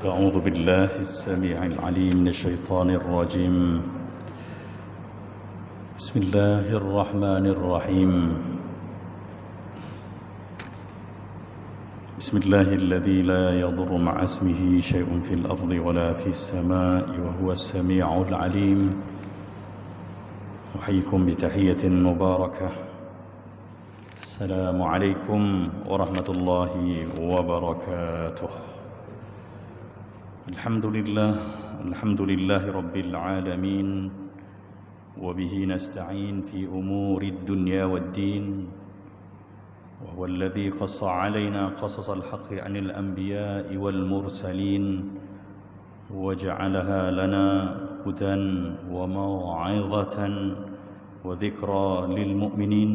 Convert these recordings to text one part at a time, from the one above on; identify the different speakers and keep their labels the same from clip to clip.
Speaker 1: أعوذ بالله السميع العليم من الشيطان الرجيم. بسم الله الرحمن الرحيم. بسم الله الذي لا يضر مع اسمه شيء في الأرض ولا في السماء وهو السميع العليم. أحييكم بتحية مباركة. السلام عليكم ورحمة الله وبركاته. الحمد لله رب العالمين، وبه نستعين في أمور الدنيا والدين، وهو الذي قص علينا قصص الحق عن الأنبياء والمرسلين وجعلها لنا هدى وموعظة وذكرى للمؤمنين،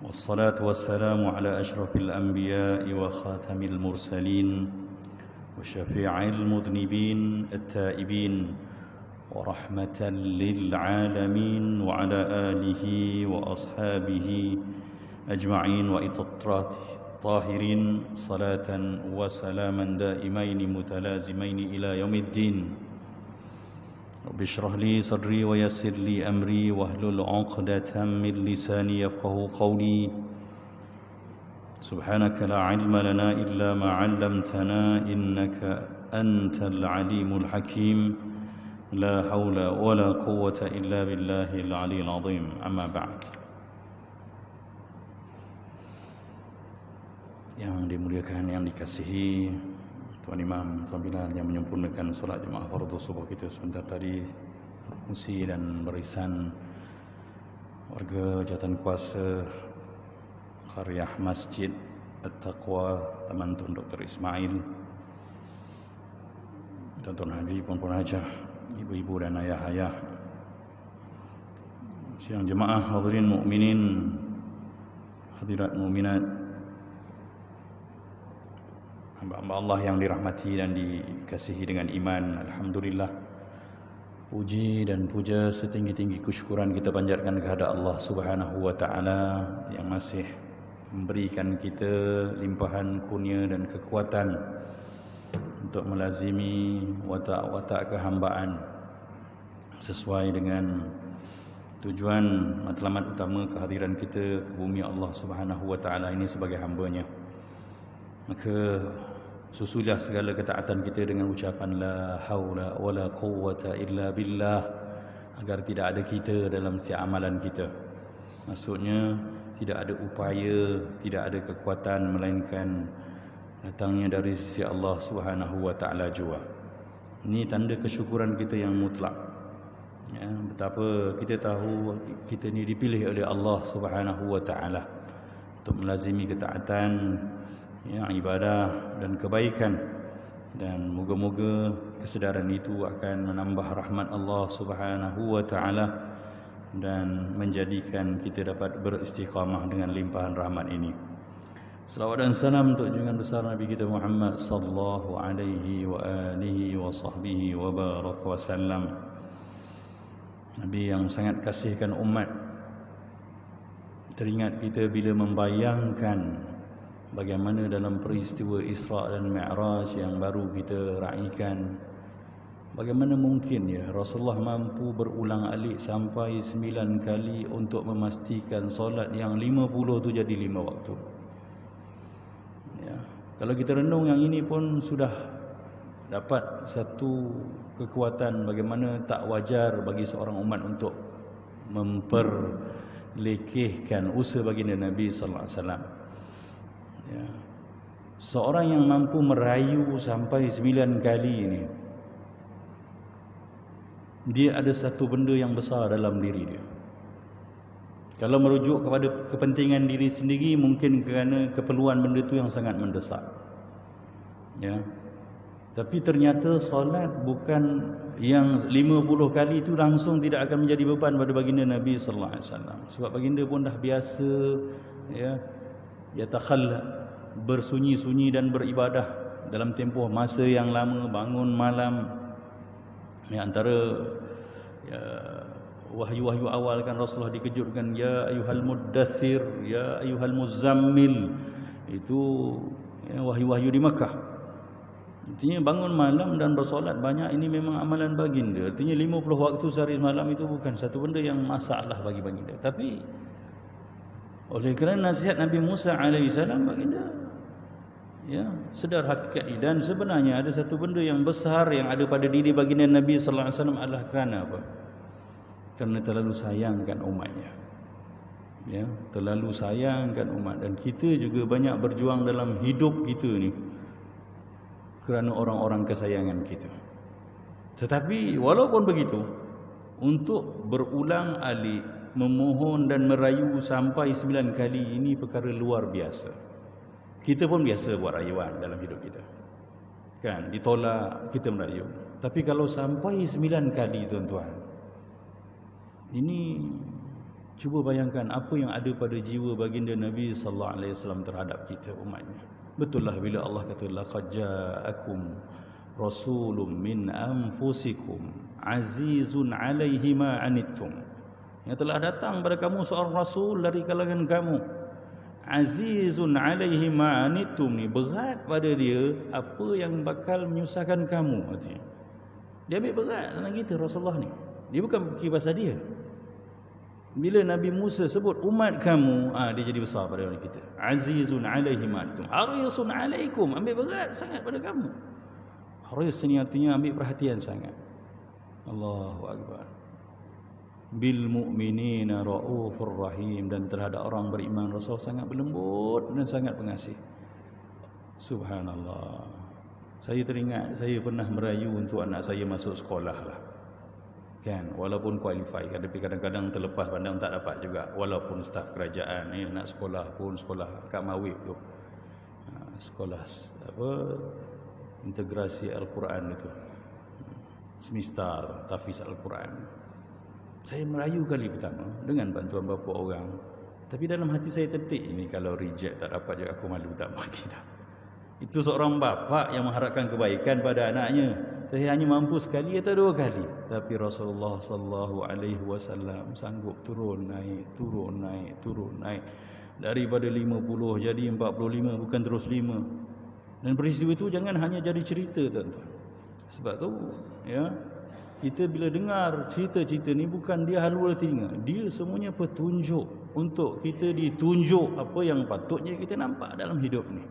Speaker 1: والصلاة والسلام على أشرف الأنبياء وخاتم المرسلين وشفيع المذنبين التائبين ورحمة للعالمين، وعلى آله وأصحابه أجمعين وإطراته طاهرين، صلاة وسلاما دائمين متلازمين إلى يوم الدين. رب اشرح لي صدري ويسر لي أمري واحلل عقدة من لساني يفقهوا قولي. سبحانك لا علم لنا إلا ما علمتنا إنك أنت العليم الحكيم. لا حول ولا قوة إلا بالله العلي العظيم. أما بعد. Yang dimuliakan, yang dikasihi Tuan Imam, Tuan Bilal yang menyempurnakan solat jemaah fardu subuh kita sebentar tadi, fungsi dan barisan warga jawatan kuasa Qaryah Masjid At-Taqwa, Taman Tun Dr. Ismail, Tuan-tuan haji, puan-puan hajah, ibu-ibu dan ayah-ayah, sidang jemaah, hadirin mukminin, hadirat mukminat, hamba-hamba Allah yang dirahmati dan dikasihi dengan iman. Alhamdulillah, puji dan puja setinggi-tinggi kesyukuran kita panjatkan kepada Allah Subhanahu wa taala yang masih memberikan kita limpahan kurnia dan kekuatan untuk melazimi watak-watak kehambaan sesuai dengan tujuan matlamat utama kehadiran kita ke bumi Allah Subhanahu wa taala ini sebagai hamba-Nya. Maka susulah segala ketaatan kita dengan ucapan la haula wala quwwata illa billah, agar tidak ada kita dalam setiap amalan kita. Maksudnya tidak ada upaya, tidak ada kekuatan, melainkan datangnya dari sisi Allah Subhanahu wa taala jua. Ini tanda kesyukuran kita yang mutlak. Ya, betapa kita tahu kita ni dipilih oleh Allah Subhanahu wa taala untuk melazimi ketaatan, ya, ibadah dan kebaikan, dan moga-moga kesedaran itu akan menambah rahmat Allah Subhanahu wa taala dan menjadikan kita dapat beristiqamah dengan limpahan rahmat ini. Selawat dan salam untuk junjungan besar Nabi kita Muhammad sallallahu alaihi wa alihi wa sahbihi wa baraka wasallam. Nabi yang sangat kasihkan umat. Teringat kita bila membayangkan bagaimana dalam peristiwa Isra' dan Mi'raj yang baru kita raikan, bagaimana mungkin ya Rasulullah mampu berulang-alik sampai 9 kali untuk memastikan solat yang 50 tu jadi 5 waktu. Ya, kalau kita renung yang ini pun sudah dapat satu kekuatan bagaimana tak wajar bagi seorang umat untuk memperlekehkan usaha baginda Nabi sallallahu alaihi wasallam. Ya. Seorang yang mampu merayu sampai 9 kali ini, dia ada satu benda yang besar dalam diri dia. Kalau merujuk kepada kepentingan diri sendiri, mungkin kerana keperluan benda itu yang sangat mendesak. Ya. Tapi ternyata solat bukan yang 50 kali itu langsung tidak akan menjadi beban pada baginda Nabi sallallahu alaihi wasallam. Sebab baginda pun dah biasa, ya, yatakhalla, bersunyi-sunyi dan beribadah dalam tempoh masa yang lama, bangun malam. Ya, antara ya, wahyu-wahyu awal kan Rasulullah dikejutkan, ya ayyuhal muddathir, ya ayyuhal muzammil. Itu ya, wahyu-wahyu di Makkah. Artinya bangun malam dan bersolat banyak ini memang amalan baginda. Artinya 50 waktu sehari malam itu bukan satu benda yang masalah bagi baginda. Tapi oleh kerana nasihat Nabi Musa alaihissalam, baginda sedar hakikat ini. Dan sebenarnya ada satu benda yang besar yang ada pada diri baginda Nabi sallallahu alaihi wasallam adalah kerana apa? Kerana terlalu sayangkan umatnya. Terlalu sayangkan umat. Dan kita juga banyak berjuang dalam hidup kita ni kerana orang-orang kesayangan kita. Tetapi walaupun begitu, untuk berulang alik memohon dan merayu sampai 9 kali ini perkara luar biasa. Kita pun biasa buat rayuan dalam hidup kita, kan? Ditolak kita merayu. Tapi kalau sampai 9 kali, tuan-tuan, ini cuba bayangkan apa yang ada pada jiwa baginda Nabi sallallahu alaihi wasallam terhadap kita umatnya. Betul lah bila Allah kata laqad ja'akum rasulun min anfusikum azizun 'alaihi ma 'anittum. Yang telah datang pada kamu seorang rasul dari kalangan kamu. Azizun 'alaihi ma 'anittum ni berat pada dia apa yang bakal menyusahkan kamu. Artinya dia ambil berat tentang kita Rasulullah ni. Dia bukan fikir pasal dia. Bila Nabi Musa sebut umat kamu, dia jadi besar pada orang kita. Azizun 'alaihi ma 'anittum, harisun 'alaikum, ambil berat sangat pada kamu. Haris ni artinya ambil perhatian sangat. Allahu akbar. Bil mu'minina raufur rahim, dan terhadap orang beriman Rasul sangat berlembut dan sangat pengasih. Subhanallah. Saya teringat saya pernah merayu untuk anak saya masuk sekolah lah. Kan, walaupun qualify, tapi kadang-kadang terlepas pandang tak dapat juga. Walaupun staf kerajaan ni nak sekolah pun sekolah kat Mawib tu, sekolah integrasi Al-Quran itu, semester tahfiz Al-Quran. Saya merayu kali pertama dengan bantuan bapa orang. Tapi dalam hati saya tertik, ini kalau reject tak dapat juga aku malu tak mati dah. Itu seorang bapa yang mengharapkan kebaikan pada anaknya. Saya hanya mampu sekali atau 2 kali. Tapi Rasulullah sallallahu alaihi wasallam sanggup turun naik, turun naik, turun naik. Daripada 50 jadi 45, bukan terus 5. Dan peristiwa itu jangan hanya jadi cerita, tuan-tuan. Sebab tu kita bila dengar cerita-cerita ni, bukan dia halua telinga. Dia semuanya petunjuk untuk kita ditunjuk apa yang patutnya kita nampak dalam hidup ni.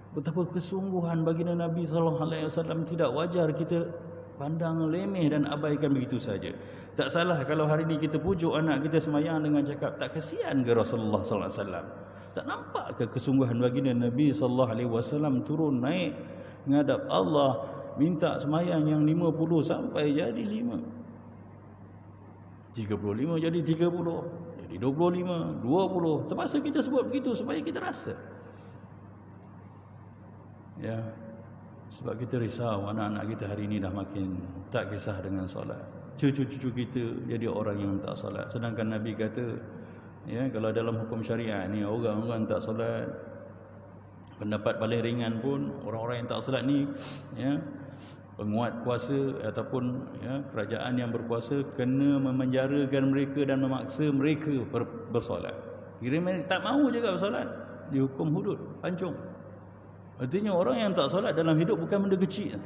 Speaker 1: Betapa kesungguhan baginda Nabi sallallahu alaihi wasallam tidak wajar kita pandang remeh dan abaikan begitu saja. Tak salah kalau hari ini kita pujuk anak kita semayang dengan cakap, tak kesian ke Rasulullah sallallahu alaihi wasallam? Tak nampak ke kesungguhan baginda Nabi sallallahu alaihi wasallam turun naik menghadap Allah, minta semayang yang 50 sampai jadi 5. 35 jadi 30, jadi 25, 20. Terpaksa kita sebut begitu supaya kita rasa. Sebab kita risau anak-anak kita hari ini dah makin tak kisah dengan solat. Cucu-cucu kita jadi orang yang tak solat. Sedangkan Nabi kata, kalau dalam hukum syariat ni orang-orang tak solat, pendapat paling ringan pun orang-orang yang tak solat ni, penguat kuasa ataupun kerajaan yang berkuasa kena memenjarakan mereka dan memaksa mereka bersolat. Kira mereka tak mahu juga bersolat, dihukum hudud, pancung. Artinya orang yang tak solat dalam hidup bukan benda kecil.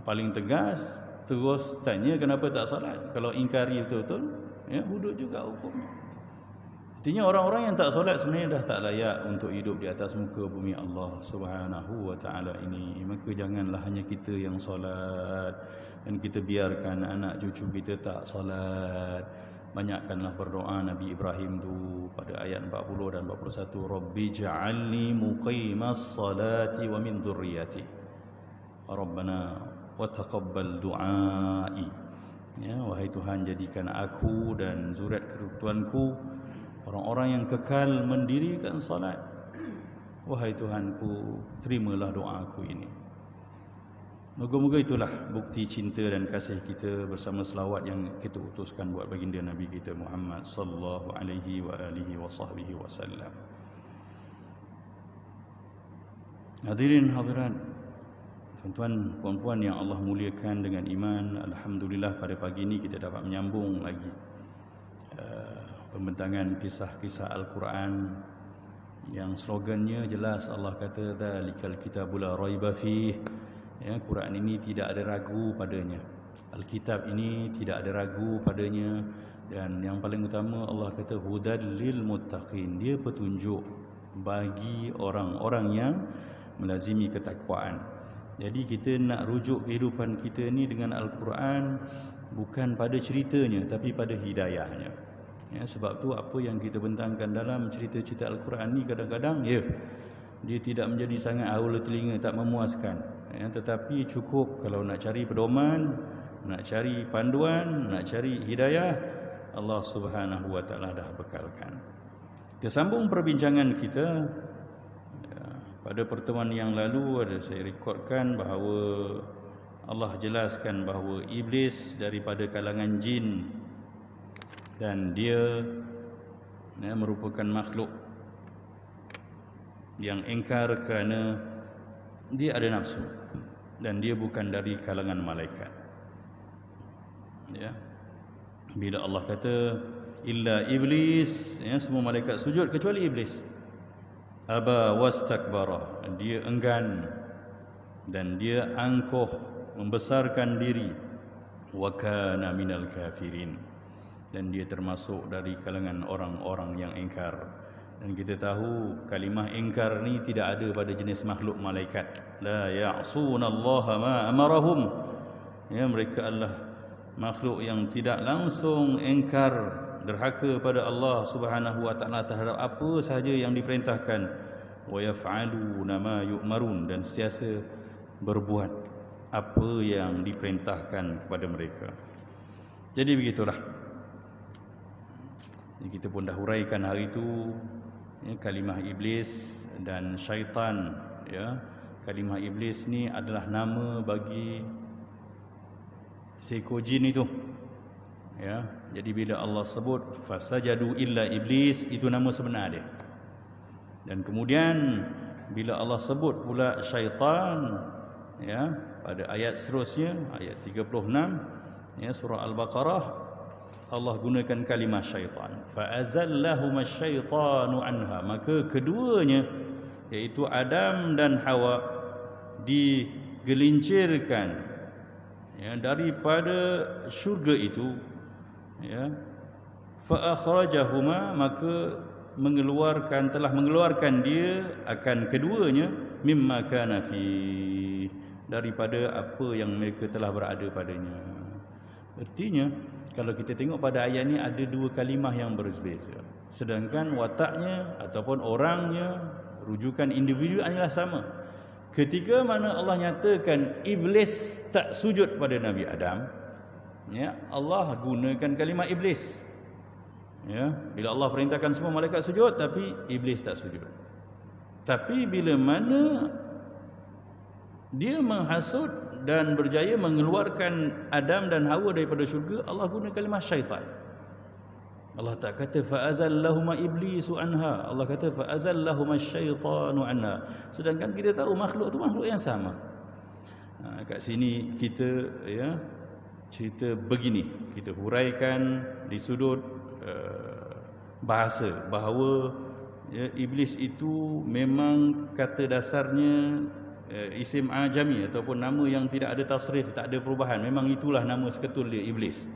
Speaker 1: Paling tegas, terus tanya kenapa tak solat. Kalau ingkari betul-betul, hudud juga hukumnya. Artinya orang-orang yang tak solat sebenarnya dah tak layak untuk hidup di atas muka bumi Allah Subhanahu wa taala ini. Maka janganlah hanya kita yang solat dan kita biarkan anak cucu kita tak solat. Banyakkanlah berdoa Nabi Ibrahim tu pada ayat 40 dan 41, Rabbi ja'alni muqimas salati wa min dzurriyyati Rabbana wa taqabbal du'ai. Wahai Tuhan, jadikan aku dan zuriat keturunanku orang-orang yang kekal mendirikan salat. Wahai Tuhanku, terimalah doaku ini. Moga-moga itulah bukti cinta dan kasih kita bersama selawat yang kita utuskan buat baginda Nabi kita Muhammad sallallahu alaihi wa alihi wa sahbihi wasallam. Hadirin hadirat, tuan-tuan puan-puan yang Allah muliakan dengan iman, alhamdulillah pada pagi ini kita dapat menyambung lagi pembentangan kisah-kisah Al-Quran yang slogannya jelas. Allah kata dzalikal kitabul la raiba fih. Ya, Quran ini tidak ada ragu padanya. Alkitab ini tidak ada ragu padanya. Dan yang paling utama Allah kata hudal lil muttaqin. Dia petunjuk bagi orang-orang yang melazimi ketakwaan. Jadi kita nak rujuk kehidupan kita ni dengan Al-Quran bukan pada ceritanya tapi pada hidayahnya. Ya, sebab tu apa yang kita bentangkan dalam cerita-cerita Al-Quran ni kadang-kadang dia tidak menjadi sangat aula telinga, tak memuaskan. Ya, tetapi cukup kalau nak cari pedoman, nak cari panduan, nak cari hidayah, Allah Subhanahu wa taala dah bekalkan. Kita sambung perbincangan kita. Pada pertemuan yang lalu saya rekodkan bahawa Allah jelaskan bahawa iblis daripada kalangan jin dan dia merupakan makhluk yang engkar kerana dia ada nafsu dan dia bukan dari kalangan malaikat. Ya. Bila Allah kata illa iblis, ya, semua malaikat sujud kecuali iblis. Aba wastakbara, dia enggan dan dia angkuh, membesarkan diri. Wa kana minal kafirin, dan dia termasuk dari kalangan orang-orang yang ingkar. Dan kita tahu kalimah ingkar ni tidak ada pada jenis makhluk malaikat. La ya'sunallaha ma amarahum. Ya, mereka adalah makhluk yang tidak langsung ingkar, derhaka pada Allah Subhanahu wa taala terhadap apa sahaja yang diperintahkan. Wa yaf'aluna ma yu'marun, dan sentiasa berbuat apa yang diperintahkan kepada mereka. Jadi begitulah. Kita pun dah huraikan hari itu, ya, kalimah iblis dan syaitan. Ya, kalimah iblis ni adalah nama bagi seekor jin itu. Ya, jadi bila Allah sebut fasajadu illa iblis, itu nama sebenar dia. Dan kemudian bila Allah sebut pula syaitan, ya, pada ayat seterusnya, ayat 36, ya, surah Al-Baqarah, Allah gunakan kalimah syaitan. Fa'azallahuma syaitanu anha, maka keduanya iaitu Adam dan Hawa digelincirkan, ya, daripada syurga itu. Ya, fa akhrajahuma, maka telah mengeluarkan dia akan keduanya mimma kana fi, daripada apa yang mereka telah berada padanya. Artinya kalau kita tengok pada ayat ni ada dua kalimah yang berbeza, sedangkan wataknya ataupun orangnya, rujukan individu adalah sama. Ketika mana Allah nyatakan iblis tak sujud pada Nabi Adam, ya, Allah gunakan kalimah iblis. Ya, bila Allah perintahkan semua malaikat sujud tapi iblis tak sujud. Tapi bila mana dia menghasut dan berjaya mengeluarkan Adam dan Hawa daripada syurga, Allah guna kalimah syaitan. Allah tak kata fa'azallahuma iblisu anha, Allah kata fa'azallahuma syaitanu anha. Sedangkan kita tahu makhluk tu makhluk yang sama. Kat sini kita, ya, cerita begini, kita huraikan di sudut bahasa bahawa, ya, iblis itu memang kata dasarnya isim ajami ataupun nama yang tidak ada tasrif, tak ada perubahan. Memang itulah nama seketul dia, iblis.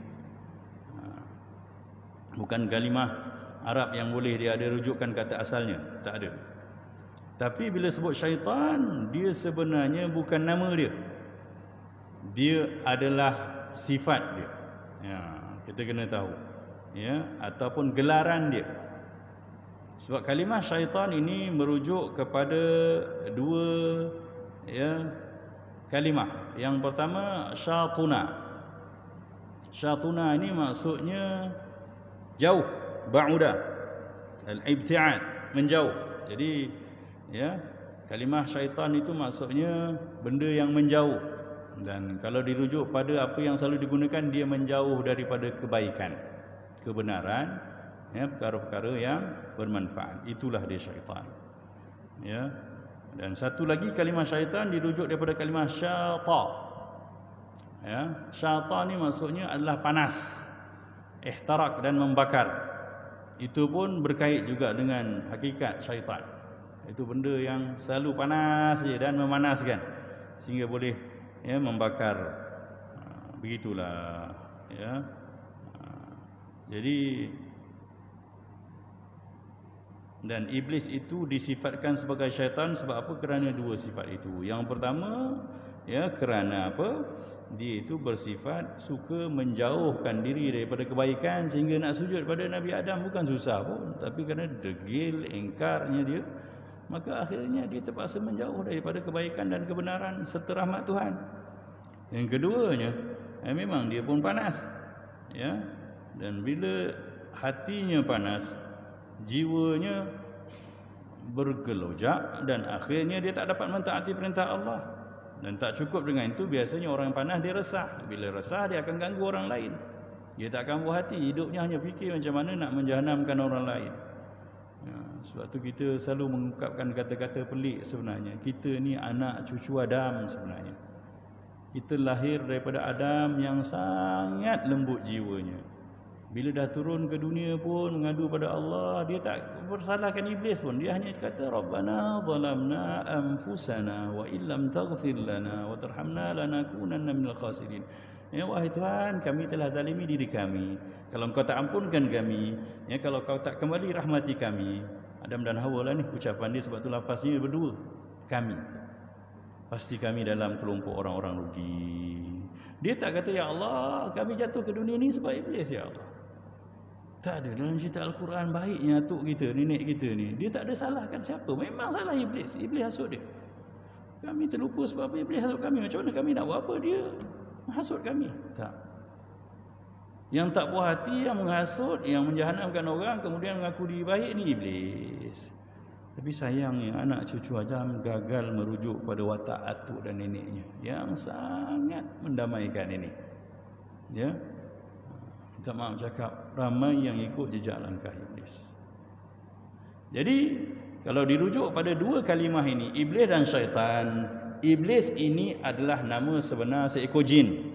Speaker 1: Bukan kalimah Arab yang boleh dia ada rujukan kata asalnya, tak ada. Tapi bila sebut syaitan, dia sebenarnya bukan nama dia, dia adalah sifat dia. Ya, kita kena tahu, ya, ataupun gelaran dia. Sebab kalimah syaitan ini merujuk kepada dua, ya, kalimah. Yang pertama syatuna. Syatuna ini maksudnya jauh, ba'uda, al-ibti'ad, menjauh. Jadi, ya, kalimah syaitan itu maksudnya benda yang menjauh. Dan kalau dirujuk pada apa yang selalu digunakan, dia menjauh daripada kebaikan, kebenaran, ya, perkara-perkara yang bermanfaat. Itulah dia syaitan. Ya. Dan satu lagi kalimah syaitan dirujuk daripada kalimah syata. Ya, syata ni maksudnya adalah panas, ihtarak dan membakar. Itu pun berkait juga dengan hakikat syaitan. Itu benda yang selalu panas je dan memanaskan sehingga boleh membakar. Begitulah ya. Jadi dan iblis itu disifatkan sebagai syaitan sebab apa? Kerana dua sifat itu. Yang pertama kerana apa? Dia itu bersifat suka menjauhkan diri daripada kebaikan sehingga nak sujud pada Nabi Adam bukan susah pun, tapi kerana degil, ingkarnya dia, maka akhirnya dia terpaksa menjauh daripada kebaikan dan kebenaran serta rahmat Tuhan. Yang keduanya, memang dia pun panas. Dan bila hatinya panas, jiwanya bergelojak dan akhirnya dia tak dapat mentaati perintah Allah. Dan tak cukup dengan itu, biasanya orang panas dia resah. Bila resah dia akan ganggu orang lain. Dia tak akan puas hati, hidupnya hanya fikir macam mana nak menjahanamkan orang lain. Sebab tu kita selalu mengungkapkan kata-kata pelik sebenarnya. Kita ni anak cucu Adam sebenarnya. Kita lahir daripada Adam yang sangat lembut jiwanya. Bila dah turun ke dunia pun mengadu pada Allah, dia tak bersalahkan iblis pun. Dia hanya kata Rabbana zalamna anfusana wa illam taghfir lana wa tarhamna lanakunanna minal khasirin. Wahai Tuhan, kami telah zalimi diri kami. Kalau Engkau tak ampunkan kami, kalau Kau tak kembali rahmati kami. Adam dan Hawa lah ni ucapan dia, sebab tu lafaznya berdua. Kami. Pasti kami dalam kelompok orang-orang rugi. Dia tak kata ya Allah, kami jatuh ke dunia ni sebab iblis ya Allah. Tak ada. Dalam cerita Al-Quran baiknya atuk kita, nenek kita ni, dia tak ada salahkan siapa. Memang salah iblis. Iblis hasut dia. Kami terlupa sebab apa iblis hasut kami. Macam mana kami nak buat apa? Dia menghasut kami. Tak. Yang tak puas hati, yang menghasut, yang menjahanamkan orang, kemudian mengaku diri baik, ni iblis. Tapi sayangnya anak cucu Adam gagal merujuk pada watak atuk dan neneknya yang sangat mendamaikan ini. Minta maaf cakap, ramai yang ikut jejak langkah iblis. Jadi kalau dirujuk pada dua kalimah ini, iblis dan syaitan, iblis ini adalah nama sebenar seekor jin,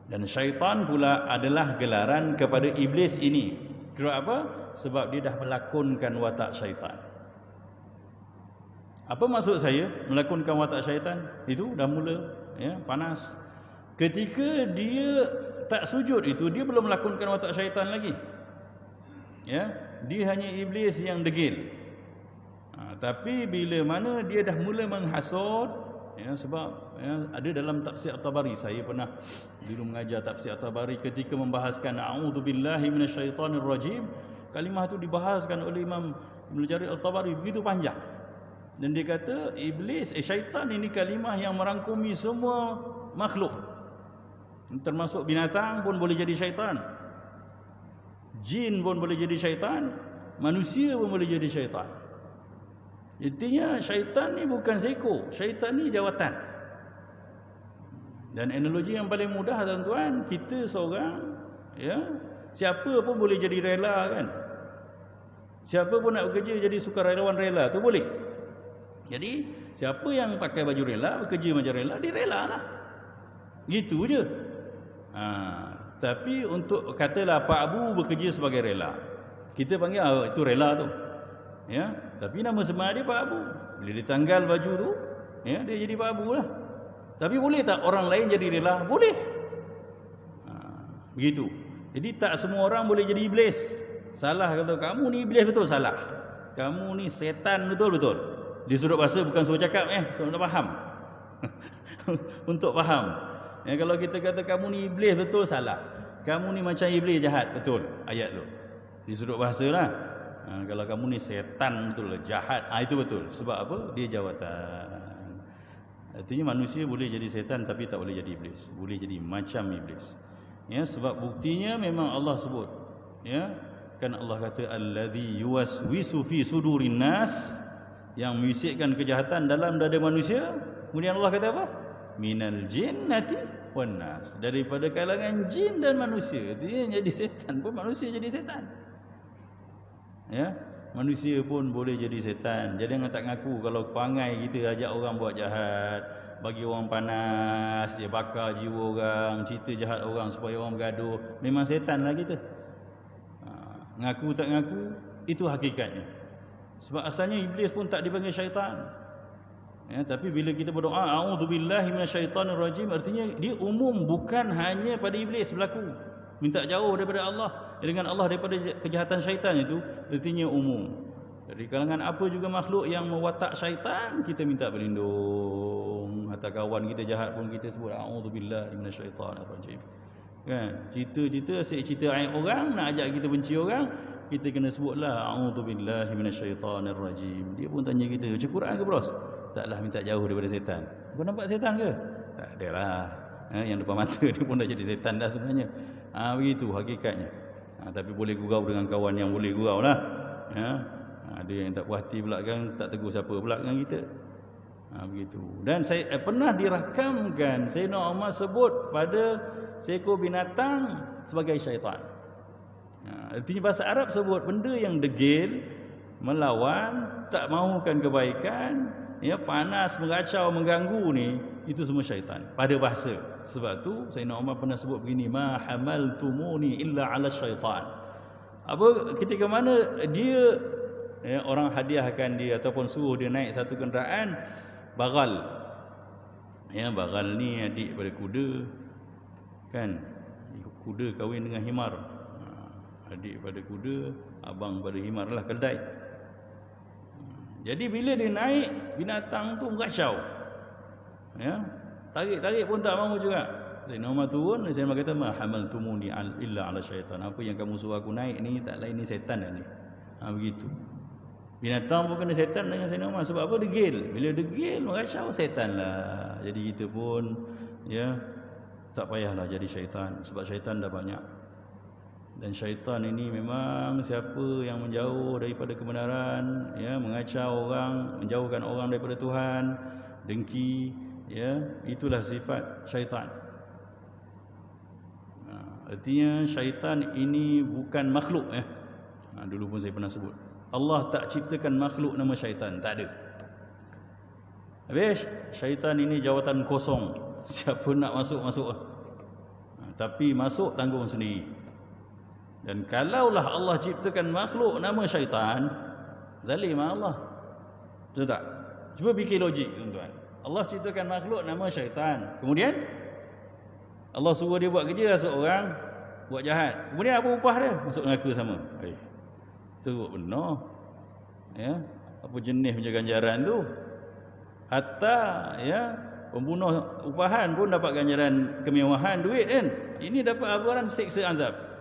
Speaker 1: dan syaitan pula adalah gelaran kepada iblis ini. Kira apa? Sebab dia dah melakonkan watak syaitan. Apa maksud saya melakonkan watak syaitan? Itu dah mula panas. Ketika dia tak sujud itu, dia belum melakonkan watak syaitan lagi. Dia hanya iblis yang degil. Tapi bila mana dia dah mula menghasut, sebab ada dalam tafsir At-Tabari, saya pernah dulu mengajar tafsir At-Tabari, ketika membahaskan a'udzubillahi minasyaitonirrajim, kalimah itu dibahaskan oleh Imam Ibnu Jarir At-Tabari begitu panjang. Dan dia kata iblis, syaitan ini kalimah yang merangkumi semua makhluk. Termasuk binatang pun boleh jadi syaitan, jin pun boleh jadi syaitan, manusia pun boleh jadi syaitan. Intinya syaitan ni bukan seekor, syaitan ni jawatan. Dan analogi yang paling mudah tuan-tuan, kita seorang siapa pun boleh jadi rela kan. Siapa pun nak bekerja jadi sukarelawan rela tu boleh. Jadi siapa yang pakai baju rela, bekerja macam rela, dia rela lah. Gitu je. Tapi untuk katalah Pak Abu bekerja sebagai rela, kita panggil itu rela tu. Tapi nama sebenar dia Pak Abu. Bila ditanggal baju tu, dia jadi Pak Abu lah. Tapi boleh tak orang lain jadi rela? Boleh. Begitu. Jadi tak semua orang boleh jadi iblis. Salah kalau kamu ni iblis, betul salah. Kamu ni setan, betul-betul. Di sudut bahasa bukan suruh cakap untuk faham. Untuk faham. Kalau kita kata kamu ni iblis, betul salah. Kamu ni macam iblis jahat, betul ayat tu. Di sudut bahasa lah. Kalau kamu ni setan, betul jahat, itu betul. Sebab apa? Dia jawatan. Artinya manusia boleh jadi setan tapi tak boleh jadi iblis. Boleh jadi macam iblis. Sebab buktinya memang Allah sebut. Kan Allah kata allazi yuwaswisu fi sudurin nas, yang membisikkan kejahatan dalam dada manusia. Kemudian Allah kata apa? Minal jinnati wan nas, daripada kalangan jin dan manusia. Artinya jadi setan pun manusia jadi setan. Manusia pun boleh jadi setan. Jadi jangan tak ngaku kalau perangai kita ajak orang buat jahat, bagi orang panas, bakar jiwa orang, cerita jahat orang supaya orang bergaduh, memang setan lah kita. Ngaku tak ngaku, itu hakikatnya. Sebab asalnya iblis pun tak dipanggil syaitan. Ya, tapi bila kita berdoa a'udzubillahi minasyaitonirrajim, artinya dia umum, bukan hanya pada iblis berlaku. Minta jauh daripada Allah, dengan Allah daripada kejahatan syaitan itu artinya umum. Dari kalangan apa juga makhluk yang mewatak syaitan, kita minta berlindung. Atau kawan kita jahat pun kita sebut a'udzubillahi minasyaitonirrajim. Kan? Cerita-cerita asyik cerita aib orang, nak ajak kita benci orang, kita kena sebutlah a'udzubillahi minasyaitonirrajim. Dia pun tanya kita, baca Quran ke bros? Taklah, minta jauh daripada setan. Kau nampak setan ke? Tak adalah. Yang depan mata dia pun dah jadi setan dah sebenarnya. Begitu hakikatnya. Tapi boleh gurau dengan kawan yang boleh gurau lah. Ada yang tak puas hati pula kan, tak tegur siapa pula dengan kita. Begitu. Dan saya pernah dirakamkan Sayyidina Umar sebut pada seekor binatang sebagai syaitan. Artinya bahasa Arab sebut benda yang degil, melawan, tak mahukan kebaikan, ya, panas, mengacau, mengganggu ni, itu semua syaitan pada bahasa. Sebab tu Sayyidina Umar pernah sebut begini, ma hamaltumuni illa ala syaitan. Apa, ketika mana dia, ya, orang hadiahkan dia ataupun suruh dia naik satu kenderaan bagal. Ya, bagal ni adik pada kuda, kan? Kuda kahwin dengan himar. Adik pada kuda, abang pada himar lah, keldai. Jadi bila dia naik, binatang tu mengacau. Ya, tarik-tarik pun tak mahu juga. Sayyidina Umar turun, Sayyidina Umar kata, ma hamaltumuni illa ala syaitan. Apa yang kamu suruh aku naik ni, tak lain ni setan dah ni. Begitu. Binatang pun kena setan dengan Sayyidina Umar. Sebab apa? Degil. Bila degil, mengacau, setan lah. Jadi kita pun, ya, tak payahlah jadi syaitan. Sebab syaitan dah banyak. Dan syaitan ini memang siapa yang menjauh daripada kebenaran, ya, mengacau orang, menjauhkan orang daripada Tuhan, dengki, ya, itulah sifat syaitan. Artinya syaitan ini bukan makhluk, ya. Dulu pun saya pernah sebut, Allah tak ciptakan makhluk nama syaitan, tak ada. Habis syaitan ini jawatan kosong, siapa nak masuk masuk. Tapi masuk tanggung sendiri. Dan kalaulah Allah ciptakan makhluk nama syaitan, zalim Allah. Betul tak? Cuba fikir logik, tuan-tuan. Allah ciptakan makhluk nama syaitan. Kemudian Allah suruh dia buat kerja, seorang buat jahat. Kemudian apa upah dia? Masuk neraka sama. Teruk benar. Ya, apa jenis punya ganjaran tu? Hatta, ya, pembunuh upahan pun dapat ganjaran kemewahan, duit kan. Ini dapat abaran siksa azab.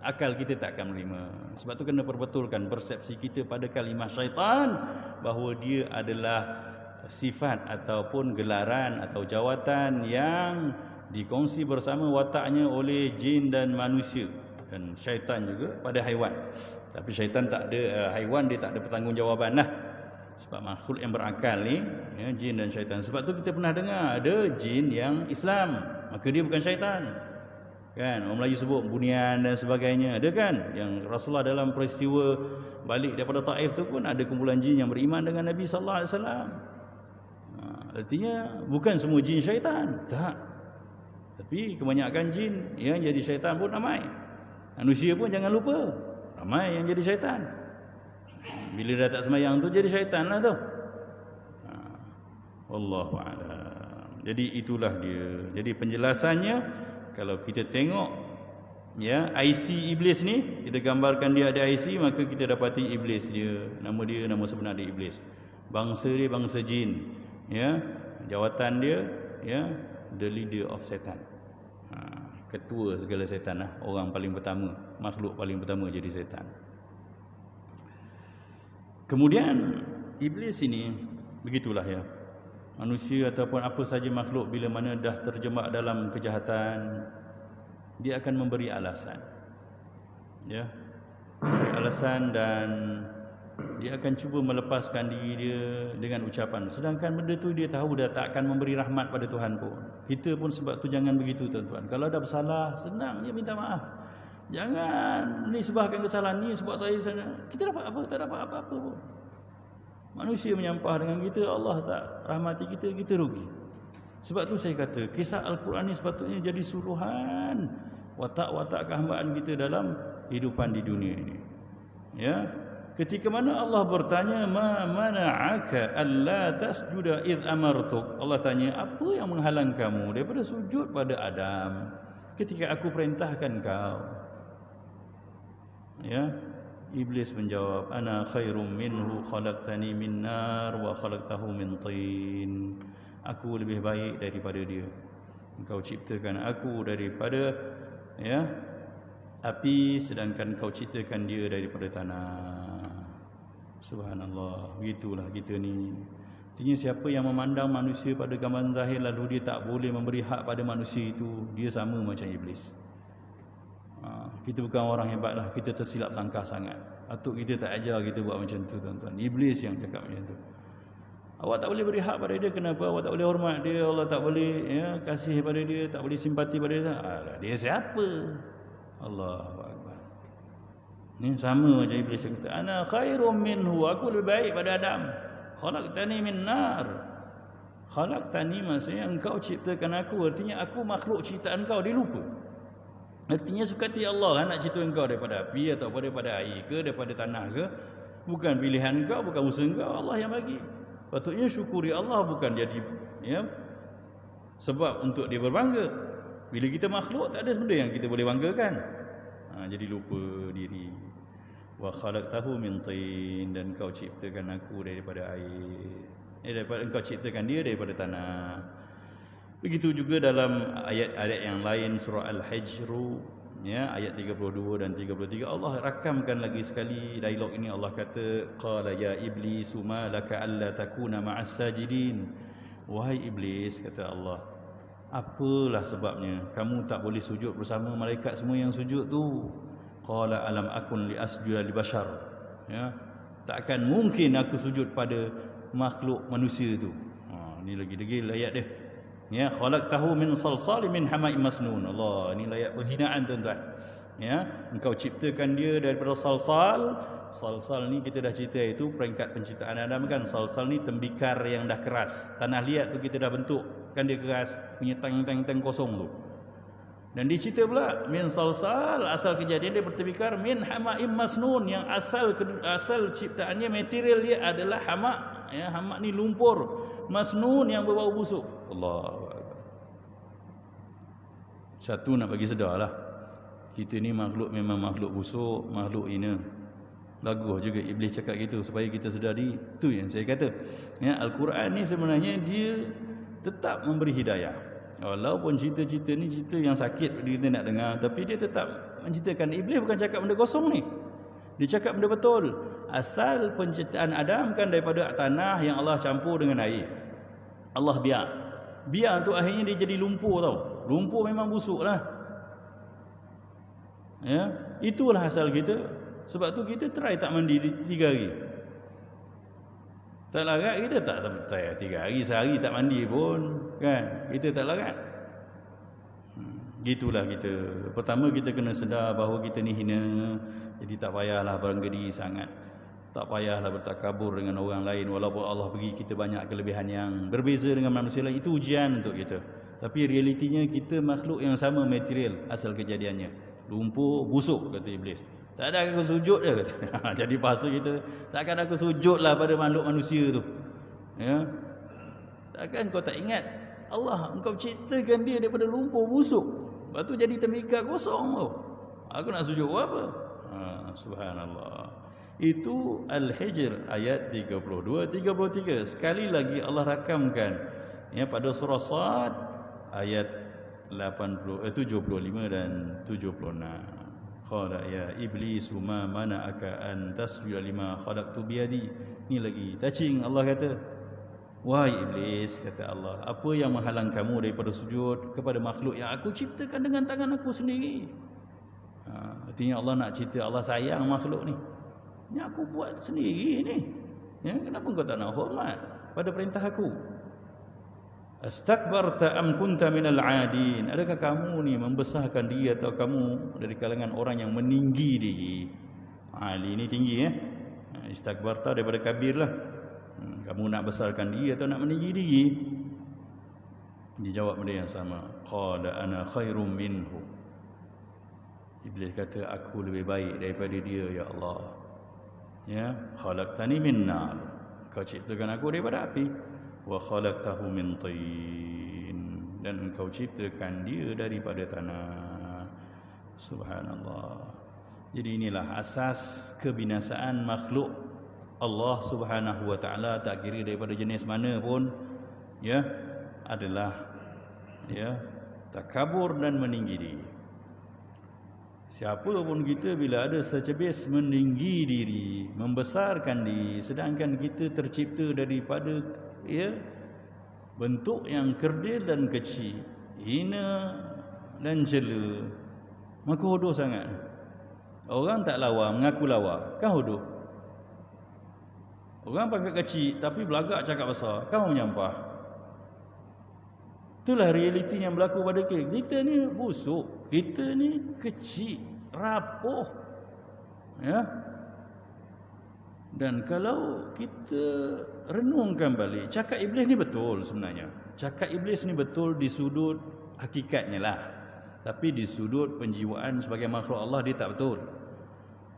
Speaker 1: Akal kita tak akan menerima. Sebab tu kena perbetulkan persepsi kita pada kalimah syaitan, bahawa dia adalah sifat ataupun gelaran atau jawatan yang dikongsi bersama wataknya oleh jin dan manusia, dan syaitan juga pada haiwan. Tapi syaitan tak ada, haiwan dia tak ada pertanggungjawaban lah. Sebab makhluk yang berakal ni, ya, jin dan syaitan. Sebab tu kita pernah dengar ada jin yang Islam, maka dia bukan syaitan. Kan, orang Melayu sebut bunian dan sebagainya, ada kan? Yang Rasulullah dalam peristiwa balik daripada Taif tu pun ada kumpulan jin yang beriman dengan Nabi sallallahu alaihi wasallam. Artinya bukan semua jin syaitan, tak. Tapi kebanyakan jin yang jadi syaitan pun ramai. Manusia pun jangan lupa, ramai yang jadi syaitan. Bila dah tak sembahyang tu jadi syaitan lah tu. Wallahu a'lam. Jadi itulah dia. Jadi penjelasannya, kalau kita tengok, ya, IC iblis ni, kita gambarkan dia ada IC, maka kita dapati iblis dia. Nama sebenar dia iblis. Bangsa dia bangsa jin. Ya, jawatan dia, ya, the leader of Satan. Ketua segala setan lah. Orang paling pertama, makhluk paling pertama jadi setan. Kemudian iblis ini begitulah, ya. Manusia ataupun apa saja makhluk bila mana dah terjebak dalam kejahatan, dia akan memberi alasan. Ya. Memberi alasan, dan dia akan cuba melepaskan diri dia dengan ucapan. Sedangkan benda tu dia tahu dah tak akan memberi rahmat pada Tuhan pun. Kita pun sebab tu jangan begitu, tuan-tuan. Kalau ada bersalah, senang je minta maaf. Jangan nisbahkan kesalahan ni sebab saya sana. Kita dapat apa? Tak dapat apa-apa pun. Manusia menyampah dengan kita, Allah tak rahmati kita, kita rugi. Sebab tu saya kata, kisah Al-Quran ni sepatutnya jadi suruhan watak-watak kehambaan kita dalam kehidupan di dunia ini. Ya. ketika mana Allah bertanya, ma mana'aka alla tasjuda id amartuk, Allah tanya, apa yang menghalang kamu daripada sujud pada Adam ketika aku perintahkan kau? Ya, Iblis menjawab, ana khairum minhu khalaqtani min nar wa khalaqtahu min tin. Aku lebih baik daripada dia. Engkau ciptakan aku daripada api, sedangkan kau ciptakan dia daripada tanah. Subhanallah. Begitulah kita ni. Artinya siapa yang memandang manusia pada gambaran zahir lalu dia tak boleh memberi hak pada manusia itu, dia sama macam iblis. Kita bukan orang hebat lah, kita tersilap sangka sangat. Atuk kita tak ajar kita buat macam tu, tuan-tuan. Iblis yang cakap macam tu. Awak tak boleh beri hak pada dia, kenapa? Awak tak boleh hormat dia, Allah tak boleh kasih pada dia, tak boleh simpati pada dia. Alah, dia siapa? Allahu Akbar. Ni sama macam iblis kata, ana khairum minhu, aku lebih baik pada Adam. Khalaqtani min nar. Khalaqtani maksudnya engkau ciptakan aku, artinya aku makhluk ciptaan kau, dia lupa. Artinya sukati Allah lah nak cipta engkau daripada api atau daripada air ke, daripada tanah ke. Bukan pilihan kau, bukan usaha kau, Allah yang bagi. Patutnya syukuri Allah, bukan jadi sebab untuk dia berbangga. Bila kita makhluk, tak ada benda yang kita boleh banggakan. Jadi lupa diri. Wa khalaqtahu min tin, dan kau ciptakan aku daripada air. Engkau ciptakan dia daripada tanah. Begitu juga dalam ayat-ayat yang lain, surah Al-Hijr ayat 32 dan 33, Allah rakamkan lagi sekali dialog ini. Allah kata, qala ya iblis ma laka alla takuna ma'as sajidin. Wahai iblis, kata Allah, apalah sebabnya kamu tak boleh sujud bersama malaikat semua yang sujud tu? Qala alam akun li asjuda li bashar. Takkan mungkin aku sujud pada makhluk manusia tu. Ni lagi degil ayat dia. Khalaqtahu min salsalin min hama'in masnun. Allah, ini ayat penghinaan, tuan-tuan. Engkau ciptakan dia daripada salsal. Salsal ni kita dah cerita, itu peringkat penciptaan Adam kan. Salsal ni tembikar yang dah keras. Tanah liat tu kita dah bentuk kan, dia keras, punya tang-tang kosong tu. Dan dicerita pula min salsal, asal kejadian dia bertembikar, min hama'in masnun, yang asal ciptaannya, material dia adalah hama'. Hama' ni lumpur, masnun yang berbau busuk. Allahu Akbar. Satu nak bagi sedarlah, kita ni makhluk memang makhluk busuk, makhluk hina. Bagus juga iblis cakap gitu supaya kita sedar diri. Tu yang saya kata. Al-Quran ni sebenarnya dia tetap memberi hidayah. Walaupun cerita-cerita ni cerita yang sakit kita nak dengar, tapi dia tetap menceritakan. Iblis bukan cakap benda kosong ni. Dia cakap benda betul. Asal penciptaan Adam kan daripada tanah yang Allah campur dengan air. Allah biar tu akhirnya dia jadi lumpur tau. Lumpur memang busuk lah. Itulah asal kita. Sebab tu kita try tak mandi 3 hari. Tak larat kita tak 3 hari, sehari tak mandi pun kan. Kita tak larat. Gitulah kita. Pertama kita kena sedar bahawa kita ni hina. Jadi tak payahlah beranggi sangat. Tak payahlah bertakabur dengan orang lain. Walaupun Allah bagi kita banyak kelebihan yang berbeza dengan manusia lain, itu ujian untuk kita. Tapi realitinya kita makhluk yang sama material asal kejadiannya. Lumpur, busuk, kata iblis. Tak ada aku sujud je, kata. Jadi bahasa kita, takkan aku sujudlah pada makhluk manusia tu. Takkan kau tak ingat Allah, engkau ciptakan dia daripada lumpur busuk. Lepas tu jadi tembikar kosong tu. Aku nak sujud apa? Subhanallah. Itu Al-Hijr ayat 32, 33. Sekali lagi Allah rakamkan pada surah Sad ayat 75 dan 76. Qala ya iblis ma mana'aka an tasjuda lima khalaqtu biyadi. Ni lagi touching. Allah kata, wahai iblis, kata Allah, apa yang menghalang kamu daripada sujud kepada makhluk yang aku ciptakan dengan tangan aku sendiri? Artinya Allah nak cerita Allah sayang makhluk ni. Ni aku buat sendiri ni. Kenapa kau tak nak hormat pada perintah aku? Astakbarta am kunta minal adin. Adakah kamu ni membesarkan diri atau kamu dari kalangan orang yang meninggi diri? Ali ni tinggi Istakbarta daripada kabir lah. Kamu nak besarkan diri atau nak meninggi diri? Dia jawab benda yang sama. Qala ana khairum minhu. Iblis kata, aku lebih baik daripada dia, ya Allah. Ya, khalaqtani min nar. Kau ciptakan aku daripada api. Wa khalaqtahu min tin. Dan engkau ciptakan dia daripada tanah. Subhanallah. Jadi inilah asas kebinasaan makhluk Allah Subhanahu wa taala, tak kira daripada jenis mana pun, ya, adalah ya takabur dan meninggi diri. Siapa pun kita bila ada secebis meninggi diri, membesarkan diri, sedangkan kita tercipta daripada ya bentuk yang kerdil dan kecil, hina dan jela, maka hodoh sangat. Orang tak lawa mengaku lawa, kan hodoh. Orang pangkat kecil tapi belagak cakap besar, kan menyampah. Itulah realiti yang berlaku pada kita. Kita ni busuk, kita ni kecil, rapuh. Ya. Dan kalau kita renungkan balik, cakap iblis ni betul sebenarnya. Cakap iblis ni betul di sudut hakikatnya lah. Tapi di sudut penjiwaan sebagai makhluk Allah dia tak betul.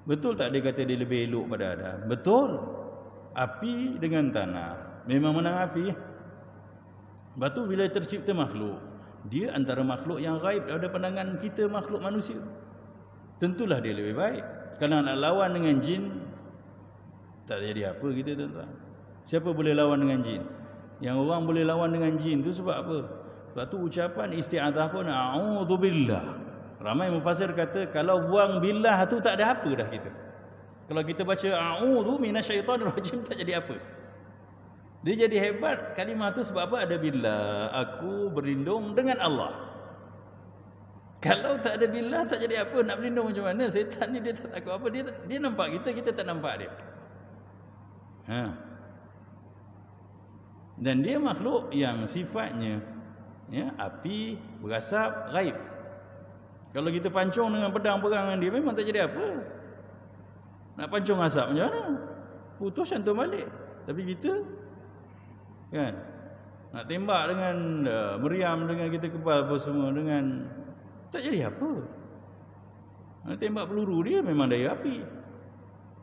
Speaker 1: Betul tak dia kata dia lebih elok pada Adam? Betul. Api dengan tanah memang menang api. Lepas tu bila tercipta makhluk, dia antara makhluk yang gaib daripada pandangan kita makhluk manusia. Tentulah dia lebih baik. Kalau nak lawan dengan jin, tak jadi apa kita tuan-tuan. Siapa boleh lawan dengan jin? Yang orang boleh lawan dengan jin tu sebab apa? Sebab tu ucapan isti'adzah pun a'udzubillah. Ramai mufassir kata kalau buang billah tu tak ada apa dah kita. Kalau kita baca a'udzu minasyaitonirrajim tak jadi apa. Dia jadi hebat kalimah tu sebab apa? Ada billah, aku berlindung dengan Allah. Kalau tak ada billah tak jadi apa, nak berlindung macam mana? Setan ni dia tak takut apa, dia nampak kita, kita tak nampak dia. Ha. Dan dia makhluk yang sifatnya ya, api, berasap, gaib. Kalau kita pancung dengan pedang perangan dia memang tak jadi apa. Nak pancung asap macam mana? Putus cantum balik. Tapi kita kan nak tembak dengan meriam dengan kita kebal apa semua dengan tak jadi apa. Nak tembak peluru dia memang daya api.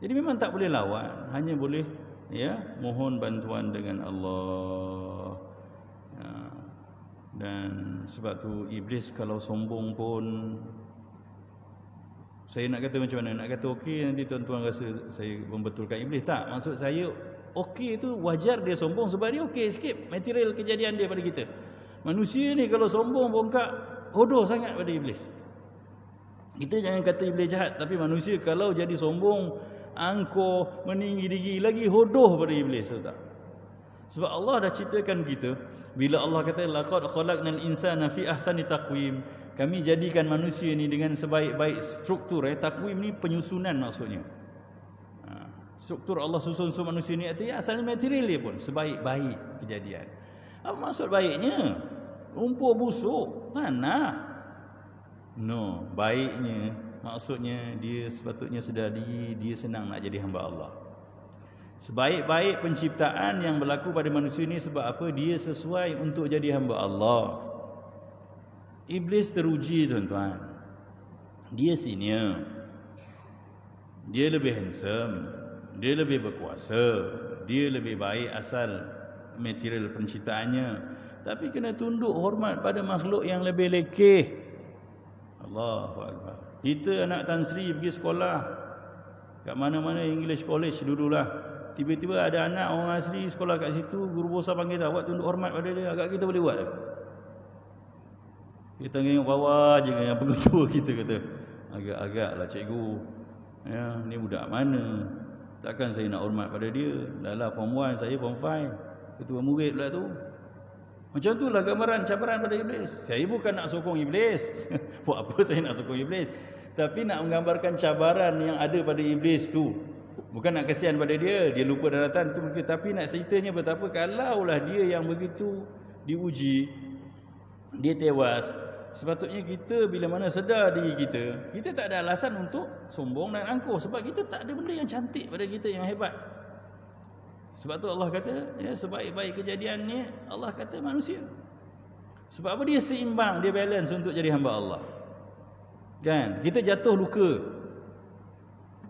Speaker 1: Jadi memang tak boleh lawan, hanya boleh ya mohon bantuan dengan Allah. Ya. Dan sebab tu iblis kalau sombong pun, saya nak kata macam mana? Nak kata okey nanti tuan-tuan rasa saya membetulkan iblis. Tak, maksud saya okey tu wajar dia sombong sebab dia okey sikit material kejadian dia pada kita. Manusia ni kalau sombong bongkak hodoh sangat pada iblis. Kita jangan kata iblis jahat, tapi manusia kalau jadi sombong, angkuh, meninggi diri lagi hodoh pada iblis, tak? Sebab Allah dah ciptakan kita. Bila Allah kata laqad khalaqnal insana fi ahsani taqwim, kami jadikan manusia ni dengan sebaik-baik struktur. Takwim ni penyusunan maksudnya. Struktur Allah susun manusia ni artinya asalnya material dia pun sebaik-baik kejadian. Apa maksud baiknya? Rumput busuk, tanah. No, baiknya maksudnya dia sepatutnya sedar diri, dia senang nak jadi hamba Allah. Sebaik-baik penciptaan yang berlaku pada manusia ni sebab apa? Dia sesuai untuk jadi hamba Allah. Iblis teruji tuan-tuan. Dia senior. Dia lebih handsome. Dia lebih berkuasa. Dia lebih baik asal material penciptaannya. Tapi kena tunduk hormat pada makhluk yang lebih lekeh. Allahu Akbar. Kita anak Tan Sri pergi sekolah kat mana-mana English College dululah. Tiba-tiba ada anak orang asli sekolah kat situ, guru besar panggil tak, awak tunduk hormat pada dia. Agak kita boleh buat tak? Kita tengok bawah je dengan pengetua kita kata, agak-agak lah cikgu. Ya, ni budak mana? Takkan saya nak hormat pada dia? Dah lah form 1, saya form 5. Ketua murid pula tu. Macam tu lah gambaran cabaran pada iblis. Saya bukan nak sokong iblis. Buat apa saya nak sokong iblis? Tapi nak menggambarkan cabaran yang ada pada iblis tu. Bukan nak kasihan pada dia, dia lupa daratan tu. Tapi nak ceritanya betapa kalaulah dia yang begitu diuji, dia tewas. Sepatutnya kita bila mana sedar diri kita, kita tak ada alasan untuk sombong dan angkuh. Sebab kita tak ada benda yang cantik pada kita yang hebat. Sebab tu Allah kata, ya, sebaik-baik kejadian ni Allah kata manusia. Sebab apa? Dia seimbang, dia balance untuk jadi hamba Allah. Kan? Kita jatuh luka.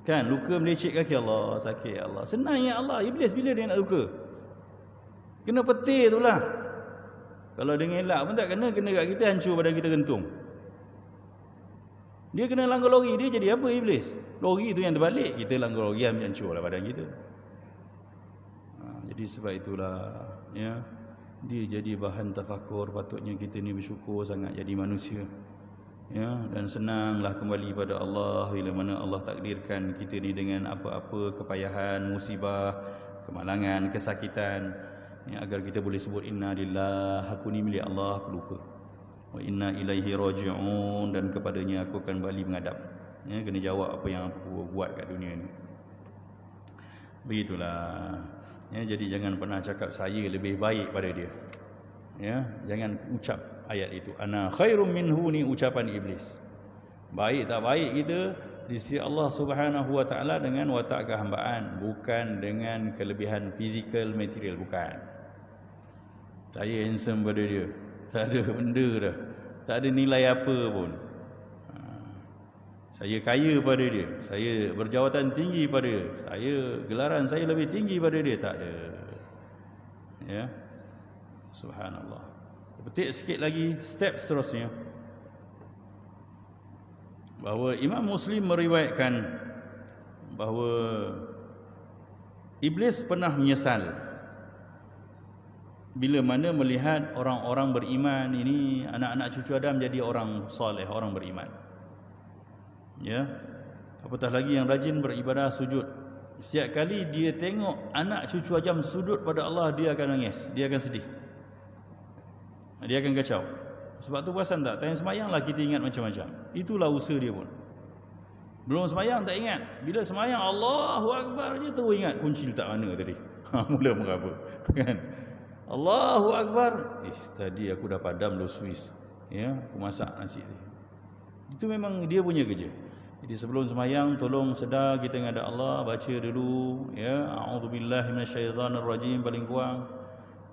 Speaker 1: Kan luka melecet kaki, Allah sakit, Allah. Senang ya Allah. Iblis bila dia nak luka? Kena petir tu lah. Kalau dia ngelak pun tak kena kat kita, hancur badan kita gentung. Dia kena langgar lori, dia jadi apa iblis? Lori tu yang terbalik, kita langgar lori, hancur lah badan kita. Jadi sebab itulah ya, dia jadi bahan tafakur. Patutnya kita ni bersyukur sangat jadi manusia ya, dan senanglah kembali pada Allah bila mana Allah takdirkan kita ni dengan apa-apa kepayahan, musibah, kemalangan, kesakitan ya, agar kita boleh sebut inna lillah, aku ni milik Allah, aku lupa, wa inna ilaihi raji'un, dan kepadanya aku akan balik menghadap ya, kena jawab apa yang aku buat kat dunia ni. Begitulah ya, jadi jangan pernah cakap saya lebih baik pada dia ya, jangan ucap ayat itu, ana khairum minhu, ni ucapan iblis. Baik tak baik kita di sisi Allah Subhanahu wa taala dengan watak kehambaan, bukan dengan kelebihan fizikal material, bukan. Saya handsome pada dia, tak ada benda dah, tak ada nilai apa pun. Saya kaya pada dia, saya berjawatan tinggi pada dia, saya gelaran saya lebih tinggi pada dia, tak ada. Ya. Subhanallah. Petik sikit lagi step seterusnya, bahawa Imam Muslim meriwayatkan bahawa iblis pernah menyesal bila mana melihat orang-orang beriman ini, anak-anak cucu Adam jadi orang soleh, orang beriman. Ya. Apatah lagi yang rajin beribadah sujud. Setiap kali dia tengok anak cucu Adam sujud pada Allah, dia akan nangis, dia akan sedih, dia akan kacau. Sebab tu perasan tak, time semayang lah kita ingat macam-macam. Itulah usaha dia pun. Belum semayang tak ingat, bila semayang Allahu Akbar je tu ingat kunci letak mana tadi. Mula meraba kan. Allahu Akbar, tadi aku dah padam lo Swiss ya, aku masak nasi tadi. Itu memang dia punya kerja. Jadi sebelum semayang tolong sedar kita menghadap Allah, baca dulu ya, a'udzubillahi minasyaitonirrajim paling kurang,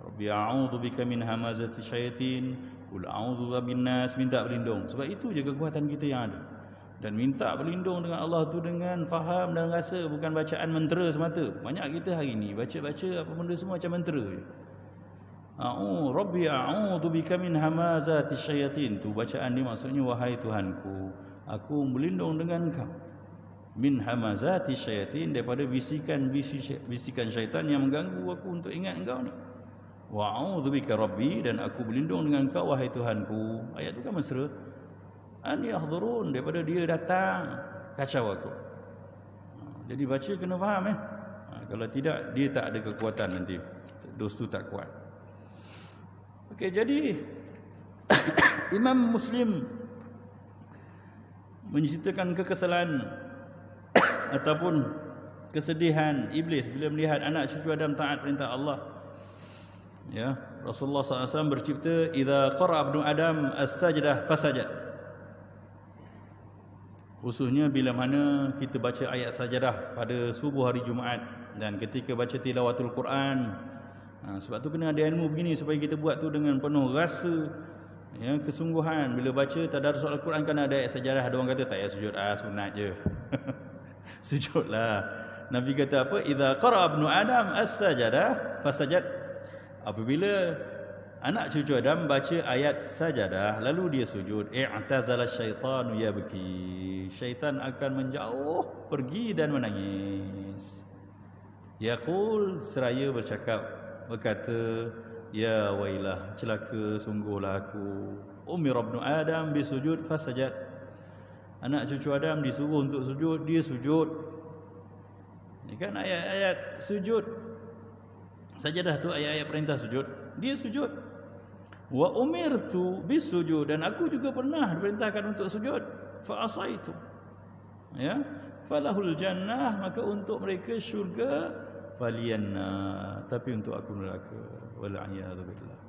Speaker 1: rabbi a'udzubika min hamazati syaitin, qul a'udzu birabbin nas, minta berlindung. Sebab itu je kekuatan kita yang ada. Dan minta berlindung dengan Allah tu dengan faham dan rasa, bukan bacaan mentera semata. Banyak kita hari ni baca-baca apa benda semua macam mentera je. Rabbi a'udzubika min hamazati syaitin, tu bacaan dia maksudnya wahai Tuhanku, aku berlindung dengan Engkau min hamazati syaitin, daripada bisikan syaitan yang mengganggu aku untuk ingat Engkau ni. Wa a'udzubika rabbi, dan aku berlindung dengan Engkau wahai Tuhanku. Ayat tu kan mesra. An yahdurun, daripada dia datang kacau aku. Jadi baca kena faham kalau tidak dia tak ada kekuatan nanti. Dos tu tak kuat. Okey, jadi Imam Muslim menceritakan kekesalan ataupun kesedihan iblis bila melihat anak cucu Adam taat perintah Allah. Ya, Rasulullah SAW bercipta, "Idza qara ibnu Adam as-sajdah fasajad." Khususnya bila mana kita baca ayat sajadah pada subuh hari Jumaat dan ketika baca tilawatul Quran. Sebab tu kena ada ilmu begini supaya kita buat tu dengan penuh rasa ya, kesungguhan. Bila baca tadarus Al-Quran kan ada ayat sajadah, ada orang kata tak payah sujud, sunat je. Sujudlah. Nabi kata apa? Idza qara ibnu Adam as-sajadah fasajad. Apabila anak cucu Adam baca ayat sajadah lalu dia sujud, i'tazala syaitanu yabki, syaitan akan menjauh pergi dan menangis. Yaqul, seraya berkata, ya wailah, celaka sungguhlah aku. Umir ibnu Adam bisujud fasajad. Anak cucu Adam disuruh untuk sujud, dia sujud. Ini kan ayat-ayat sujud. Sajadah tu ayat-ayat perintah sujud, dia sujud. Wa umirtu bisujud, dan aku juga pernah diperintahkan untuk sujud. Fa asaitu. Ya, falahul jannah, maka untuk mereka syurga, faliyanna, tapi untuk aku neraka. Wal a'yadu billah.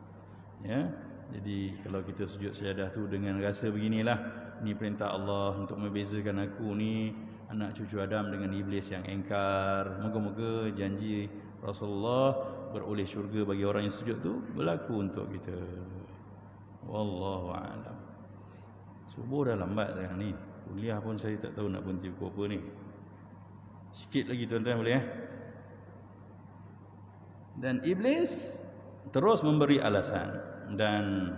Speaker 1: Ya, jadi kalau kita sujud sajadah tu dengan rasa beginilah, ini perintah Allah untuk membezakan aku ni anak cucu Adam dengan iblis yang engkar. Moga-moga janji Rasulullah beroleh syurga bagi orang yang sujud tu berlaku untuk kita. Wallahu a'lam. Subuh dah lambat sekarang ni. Kuliah pun saya tak tahu nak berhenti pukul apa ni. Sikit lagi tuan-tuan boleh Dan iblis terus memberi alasan dan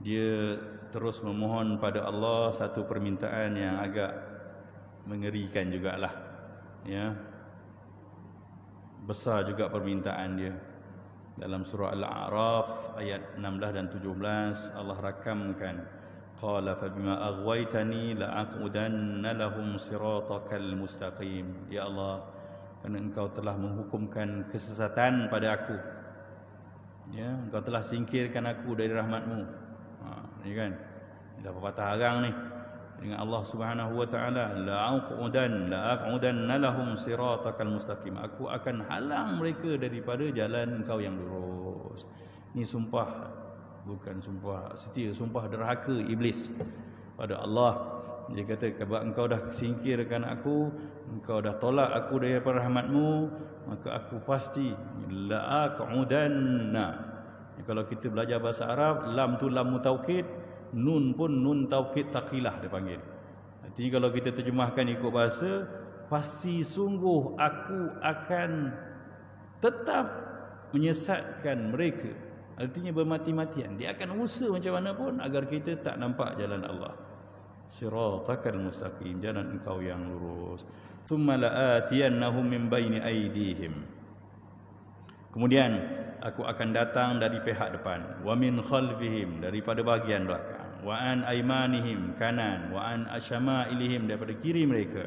Speaker 1: dia terus memohon pada Allah satu permintaan yang agak mengerikan jugalah. Ya. Besar juga permintaan dia. Dalam surah Al-A'raf ayat 16 dan 17 Allah rakamkan, qala fa bima aghwaytani la'aqudanna lahum siratakal mustaqim. Ya Allah, kerana engkau telah menghukumkan kesesatan pada aku, ya, engkau telah singkirkan aku dari rahmatmu. Ni kan, dah patah arang ni dengan Allah Subhanahu wa taala, la'aqudanna lahum siratakal mustaqim. Aku akan halang mereka daripada jalan engkau yang lurus. Ni sumpah, bukan sumpah setia, sumpah derhaka iblis pada Allah. Dia kata, kalau engkau dah singkirkan aku, engkau dah tolak aku daripada rahmatmu, maka aku pasti la'aqudanna. Kalau kita belajar bahasa Arab, lam tu lam mutaukid, nun pun nun taukid thaqilah dia panggil. Artinya kalau kita terjemahkan ikut bahasa, pasti sungguh aku akan tetap menyesatkan mereka. Artinya bermati-matian. Dia akan usaha macam mana pun agar kita tak nampak jalan Allah. Siratakal mustaqim, jalan engkau yang lurus. Thumma la'atiyannahum min baini aydihim. Kemudian aku akan datang dari pihak depan, wa min khalfihim, daripada bahagian belakang, wa an aymanihim, kanan, wa an asyama'ilihim, daripada kiri mereka,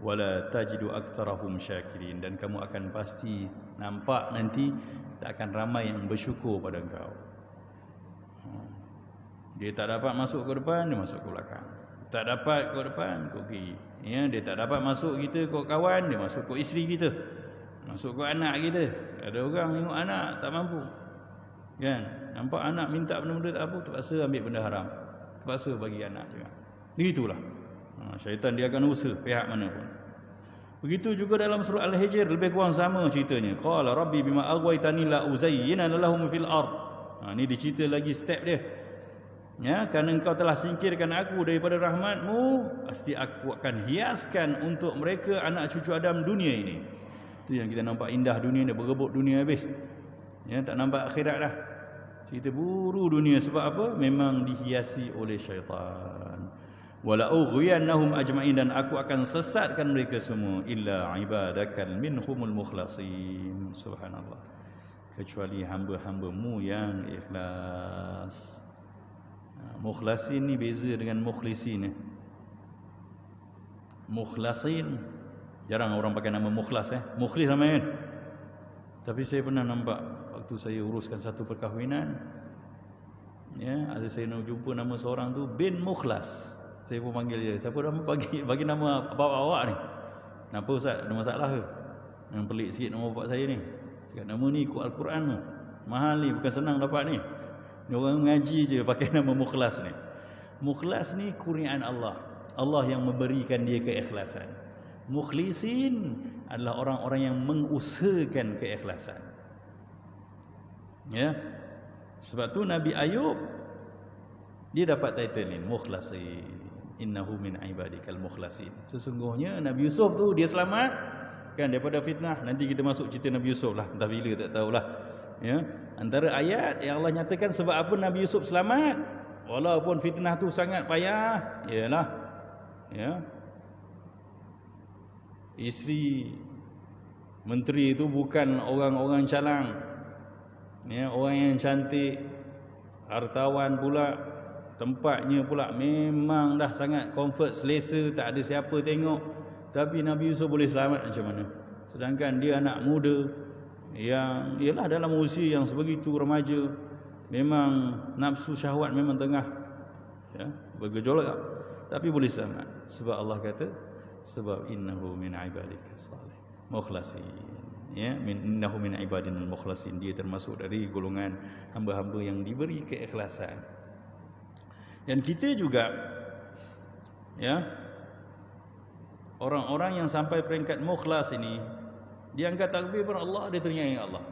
Speaker 1: wala tajidu aktsarahum syakirin, dan kamu akan pasti nampak nanti tak akan ramai yang bersyukur pada engkau. Dia tak dapat masuk ke depan, dia masuk ke belakang. Tak dapat ke depan, ke kiri. Ya, dia tak dapat masuk kita ke kawan, dia masuk ke isteri kita, masuk ke anak kita. Ada orang tengok anak tak mampu, kan? Nampak anak minta benda-benda tak apa, terpaksa ambil benda haram, terpaksa bagi anak juga. Begitulah. Syaitan dia akan usaha pihak mana pun. Begitu juga dalam surah Al-Hijr, lebih kurang sama ceritanya. Qala rabbi bima aghwaytani la uzayyinana lahum fil ard. Ni dicerita lagi step dia. Ya, kerana engkau telah singkirkan aku daripada rahmatmu, pasti aku akan hiaskan untuk mereka anak cucu Adam dunia ini. Itu yang kita nampak indah dunia ni, berebut dunia habis. Ya, tak nampak akhirat dah. Cerita buru dunia sebab apa? Memang dihiasi oleh syaitan. Wala ughwiyannahum ajma'in, dan aku akan sesatkan mereka semua illa ibadakal minhumul mukhlasin. Subhanallah. Kecuali hamba-hambamu yang ikhlas. Mukhlasin ni beza dengan mukhlisin. Mukhlasin jarang orang pakai nama mukhlas. Mukhlis sama kan. Tapi saya pernah nampak waktu saya uruskan satu perkahwinan, ya, ada saya nak jumpa nama seorang tu bin Mukhlas. Saya pun panggil dia, siapa nama bagi nama bapak awak ni? Kenapa ustaz, ada masalah ke? Yang pelik sikit nama bapak saya ni. Cakap nama ni ikut Al-Quran tu. Mahal ni, bukan senang dapat ni. Ni orang mengaji je pakai nama Mukhlas ni. Mukhlas ni kurniaan Allah. Allah yang memberikan dia keikhlasan. Mukhlisin adalah orang-orang yang mengusahakan keikhlasan. Ya. Sebab tu Nabi Ayub dia dapat title ni, Mukhlasin. Innahu min ibadikal mukhlasin. Sesungguhnya Nabi Yusuf tu dia selamat kan daripada fitnah. Nanti kita masuk cerita Nabi Yusuf lah, entah bila tak tahulah. Ya. Antara ayat yang Allah nyatakan sebab apa Nabi Yusuf selamat walaupun fitnah tu sangat payah, ialah ya, isteri menteri itu bukan orang-orang calang, ya, orang yang cantik, hartawan pula, tempatnya pula memang dah sangat comfort, selesa, tak ada siapa tengok. Tapi Nabi Yusuf boleh selamat macam mana? Sedangkan dia anak muda yang ialah dalam usia yang sebegitu remaja, memang nafsu syahwat memang tengah ya bergejolak, tapi boleh selamat sebab Allah kata sebab innahu min ibadikas salih mukhlasin, ya, innahu min ibadinal mukhlasin, dia termasuk dari golongan hamba-hamba yang diberi keikhlasan. Dan kita juga ya, orang-orang yang sampai peringkat mukhlas ini, dia angkat takbir pada Allah, dia teringat ingat Allah.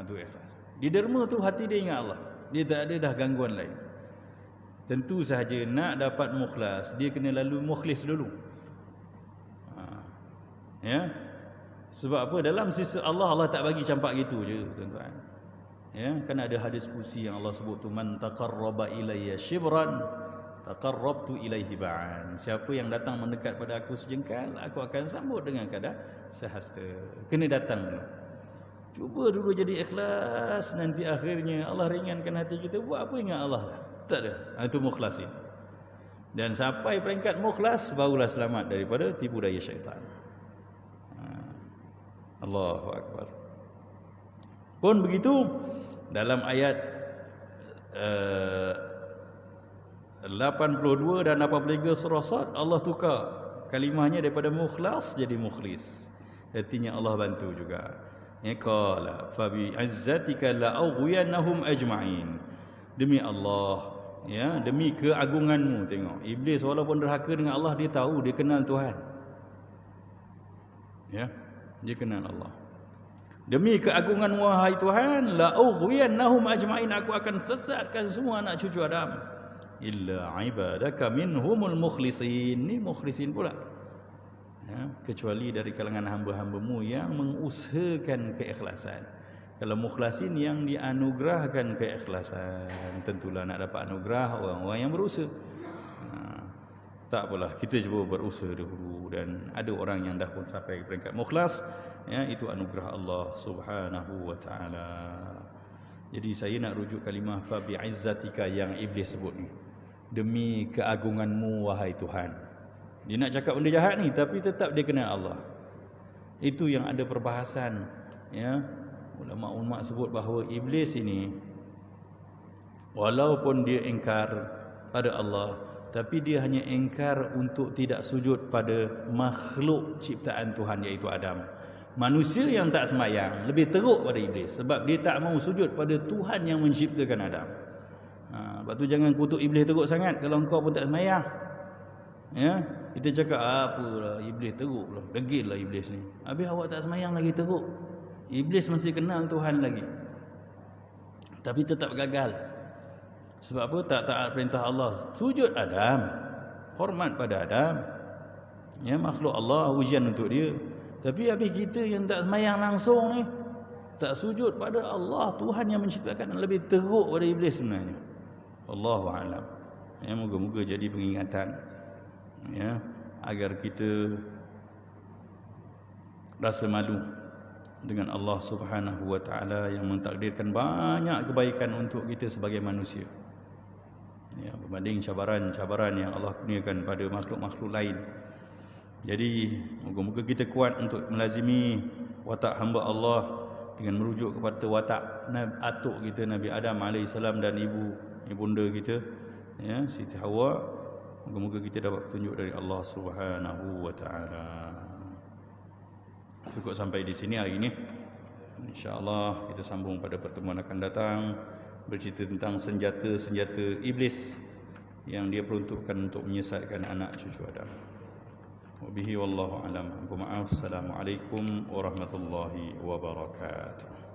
Speaker 1: Tu ikhlas. Dia derma tu hati dia ingat Allah. Dia tak ada dah gangguan lain. Tentu sahaja nak dapat mukhlas, dia kena lalu mukhlis dulu. Ya. Sebab apa? Dalam sisi Allah tak bagi campak gitu je, tuan-tuan. Ya, kan ada hadis kursi yang Allah sebut tu, man taqarraba ilayya shibran taqarrabtu ilaihi ba'an. Siapa yang datang mendekat pada aku sejengkal, aku akan sambut dengan kadar sehasta. Kena datang dulu. Cuba dulu jadi ikhlas, nanti akhirnya Allah ringankan hati kita, buat apa ingat Allah? Tak ada. Itu mukhlasin. Dan sampai peringkat mukhlas, barulah selamat daripada tipu daya syaitan. Allahu Akbar. Pun begitu, dalam ayat 82 dan 83 surah Sad, Allah tukar kalimahnya daripada mukhlas jadi mukhlis. Artinya Allah bantu juga. Ya, qala fa bi izzatika la aghwiyannahum ajma'in. Demi Allah, ya, demi keagunganmu. Tengok, iblis walaupun derhaka dengan Allah, dia tahu, dia kenal Tuhan. Ya, dia kenal Allah. Demi keagungan wahai Tuhan, la ughwiyannahum ajma'in, aku akan sesatkan semua anak cucu Adam illa ibadaka minhumul mukhlisin. Ni mukhlisin pula, ya, kecuali dari kalangan hamba-hambamu yang mengusahakan keikhlasan. Kalau mukhlasin yang dianugerahkan keikhlasan, tentulah nak dapat anugerah orang-orang yang berusaha. Tak apalah, kita cuba berusaha dahulu, dan ada orang yang dah pun sampai peringkat mukhlas, ya, itu anugerah Allah Subhanahu wa taala. Jadi saya nak rujuk kalimah fa bi izzatika yang iblis sebut ni. Demi keagunganmu wahai Tuhan. Dia nak cakap benda jahat ni, tapi tetap dia kenal Allah. Itu yang ada perbahasan, ya. Ulama-ulama sebut bahawa iblis ini walaupun dia ingkar pada Allah, tapi dia hanya ingkar untuk tidak sujud pada makhluk ciptaan Tuhan, iaitu Adam. Manusia yang tak sembahyang lebih teruk pada iblis, sebab dia tak mau sujud pada Tuhan yang menciptakan Adam. Sebab tu jangan kutuk iblis teruk sangat kalau engkau pun tak sembahyang. Ya, kita cakap apalah iblis teruk lah, degil lah iblis ni. Habis awak tak sembahyang lagi teruk. Iblis masih kenal Tuhan lagi, tapi tetap gagal. Sebab apa? Tak taat perintah Allah. Sujud Adam, hormat pada Adam, ya, makhluk Allah, ujian untuk dia. Tapi habis kita yang tak sembahyang langsung ni, tak sujud pada Allah, Tuhan yang menciptakan, lebih teruk pada iblis sebenarnya. Allahu a'lam. Ya, moga-moga jadi pengingatan, ya, agar kita rasa malu dengan Allah Subhanahu wa taala yang mentakdirkan banyak kebaikan untuk kita sebagai manusia. Ya, berbanding cabaran-cabaran yang Allah kurniakan pada makhluk-makhluk lain. Jadi moga-moga kita kuat untuk melazimi watak hamba Allah dengan merujuk kepada watak atuk kita Nabi Adam AS dan ibunda kita, ya, Siti Hawa. Moga-moga kita dapat petunjuk dari Allah Subhanahu wa taala. Cukup sampai di sini hari ini. InsyaAllah kita sambung pada pertemuan akan datang, bercerita tentang senjata-senjata iblis yang dia peruntukkan untuk menyesatkan anak cucu Adam. Wabihi wallahu alam. Maaf. Assalamualaikum warahmatullahi wabarakatuh.